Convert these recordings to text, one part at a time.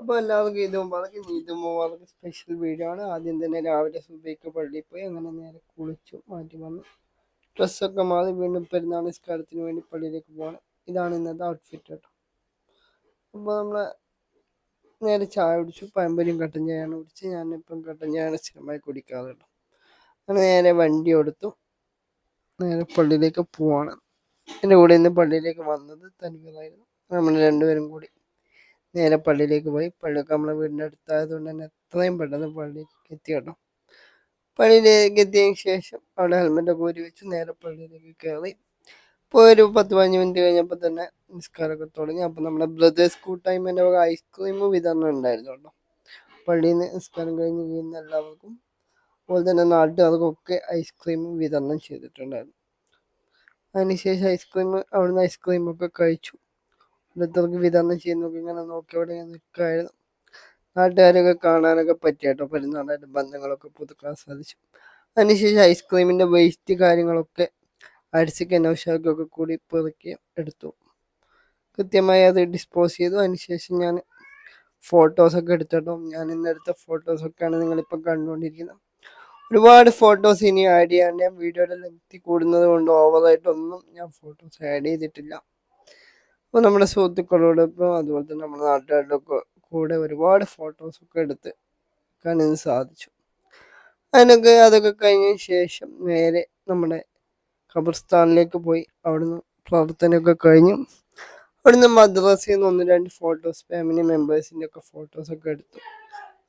അപ്പോൾ എല്ലാവർക്കും ഇത് മുബാറക്ക് സ്പെഷ്യൽ വീഡിയോ ആണ്. ആദ്യം തന്നെ രാവിലെ സുബഹിക്ക് പള്ളിയിൽ പോയി അങ്ങനെ നേരെ കുളിച്ചു മാറ്റി വന്നു, ഡ്രസ്സൊക്കെ മാറി വീണ്ടും പെരുന്നാൾ നിസ്കാരത്തിന് വേണ്ടി പള്ളിയിലേക്ക് പോകണം. ഇതാണ് ഇന്നത്തെ ഔട്ട്ഫിറ്റ് കേട്ടോ. അപ്പോൾ നമ്മൾ നേരെ ചായ കുടിച്ചു, പഴംപൊരിയും കട്ടൻ ചായയാണ് കുടിച്ച്. ഞാനിപ്പം കട്ടൻ ചായയാണ് സ്ഥിരമായി കുടിക്കാറ് കേട്ടോ. അങ്ങനെ നേരെ വണ്ടി എടുത്തു നേരെ പള്ളിയിലേക്ക് പോവാണ്. എൻ്റെ കൂടെ ഇന്ന് പള്ളിയിലേക്ക് വന്നത് തൻവീറായിരുന്നു. നമ്മൾ രണ്ടുപേരും കൂടി നേരെ പള്ളിയിലേക്ക് പോയി. പള്ളിയൊക്കെ നമ്മളെ വീടിൻ്റെ അടുത്തായതുകൊണ്ട് തന്നെ എത്രയും പെട്ടെന്ന് പള്ളിയിലേക്ക് എത്തി കേട്ടോ. പള്ളിയിലേക്ക് എത്തിയതിന് ശേഷം അവിടെ ഹെൽമെറ്റൊക്കെ ഊരി വെച്ച് നേരെ പള്ളിയിലേക്ക് കയറി. ഇപ്പോൾ ഒരു 10-15 മിനിറ്റ് കഴിഞ്ഞപ്പോൾ തന്നെ നിസ്കാരമൊക്കെ തുടങ്ങി. അപ്പോൾ നമ്മുടെ ബ്രദേഴ്സ് കൂട്ടായ്മേൻ്റെ വക ഐസ്ക്രീം വിതരണം ഉണ്ടായിരുന്നു കേട്ടോ. പള്ളിയിൽ നിന്ന് നിസ്കാരം കഴിഞ്ഞ് വീഴുന്ന എല്ലാവർക്കും അതുപോലെ തന്നെ നാട്ടുകാർക്കൊക്കെ ഐസ്ക്രീം വിതരണം ചെയ്തിട്ടുണ്ടായിരുന്നു. അതിനുശേഷം അവിടുന്ന് ഐസ്ക്രീമൊക്കെ കഴിച്ചു. ഓരോരുത്തർക്ക് വിതരണം ചെയ്യുന്നൊക്കെ ഇങ്ങനെ നോക്കി അവിടെ നിൽക്കുകയായിരുന്നു. നാട്ടുകാരൊക്കെ കാണാനൊക്കെ പറ്റി കേട്ടോ. പെരുന്നാളായിട്ട് ബന്ധങ്ങളൊക്കെ പുതുക്കാൻ സാധിച്ചു. അതിനുശേഷം ഐസ്ക്രീമിൻ്റെ വേസ്റ്റ് കാര്യങ്ങളൊക്കെ അരിച്ചൊക്കെ നൗഷാക്കൊക്കെ കൂടി പെറുക്കി എടുത്തു. കൃത്യമായി അത് ഡിസ്പോസ് ചെയ്തു. അതിനുശേഷം ഞാൻ ഫോട്ടോസൊക്കെ എടുത്തിട്ടോ. ഞാൻ ഇന്നെടുത്ത ഫോട്ടോസൊക്കെയാണ് നിങ്ങളിപ്പോൾ കണ്ടുകൊണ്ടിരിക്കുന്നത്. ഒരുപാട് ഫോട്ടോസ് ഇനി ആഡ് ചെയ്യാണ്ട്. ഞാൻ വീഡിയോയുടെ ലെങ്തി കൂടുന്നത് കൊണ്ട് ഓവറായിട്ടൊന്നും ഞാൻ ഫോട്ടോസ് ആഡ് ചെയ്തിട്ടില്ല. അപ്പോൾ നമ്മുടെ സുഹൃത്തുക്കളോടൊപ്പം അതുപോലെ തന്നെ നമ്മുടെ നാട്ടുകാരുടെ കൂടെ ഒരുപാട് ഫോട്ടോസൊക്കെ എടുത്ത് കാണാൻ സാധിച്ചു. അതൊക്കെ കഴിഞ്ഞതിന് ശേഷം നേരെ നമ്മുടെ ഖബർസ്ഥാനിലേക്ക് പോയി. അവിടുന്ന് പ്രാർത്ഥനയൊക്കെ കഴിഞ്ഞു. അവിടുന്ന് മദ്രസയിൽ നിന്ന് 1-2 ഫോട്ടോസ് ഫാമിലി മെമ്പേഴ്സിൻ്റെ ഒക്കെ ഫോട്ടോസൊക്കെ എടുത്തു.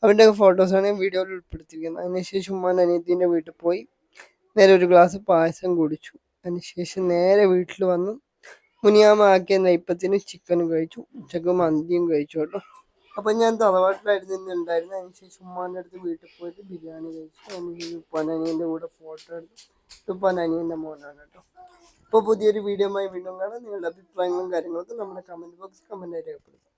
അവരുടെ ഫോട്ടോസാണ് ഞാൻ വീഡിയോയിൽ ഉൾപ്പെടുത്തിയിരിക്കുന്നത്. അതിനുശേഷം ഉമ്മാൻ അനിയത്തിൻ്റെ വീട്ടിൽ പോയി നേരെ ഒരു ഗ്ലാസ് പായസം കുടിച്ചു. അതിനുശേഷം നേരെ വീട്ടിൽ വന്നു മുനിയാമ ആക്കിയ നെയ്പ്പത്തിന് ചിക്കനും കഴിച്ചു. ഉച്ചക്ക് മന്തിയും കഴിച്ചു കേട്ടോ. അപ്പം ഞാൻ തറവാട്ടിലായിരുന്നു ഇന്നുണ്ടായിരുന്നു. അതിനുശേഷം ഉമ്മാൻ്റെ അടുത്ത് വീട്ടിൽ പോയിട്ട് ബിരിയാണി കഴിച്ചു. അതിനുശേഷം ഉപ്പാനനിയൻ്റെ കൂടെ ഫോട്ടോ എടുത്തു. ഉപ്പാനനിയൻ്റെ മോനാണ് കേട്ടോ. ഇപ്പോൾ പുതിയൊരു വീഡിയോയുമായി വീണ്ടും കാണാം. നിങ്ങളുടെ അഭിപ്രായങ്ങളും കാര്യങ്ങളൊക്കെ നമ്മുടെ കമൻറ്റ് ബോക്സിൽ കമൻറ്റായി രേഖപ്പെടുത്തും.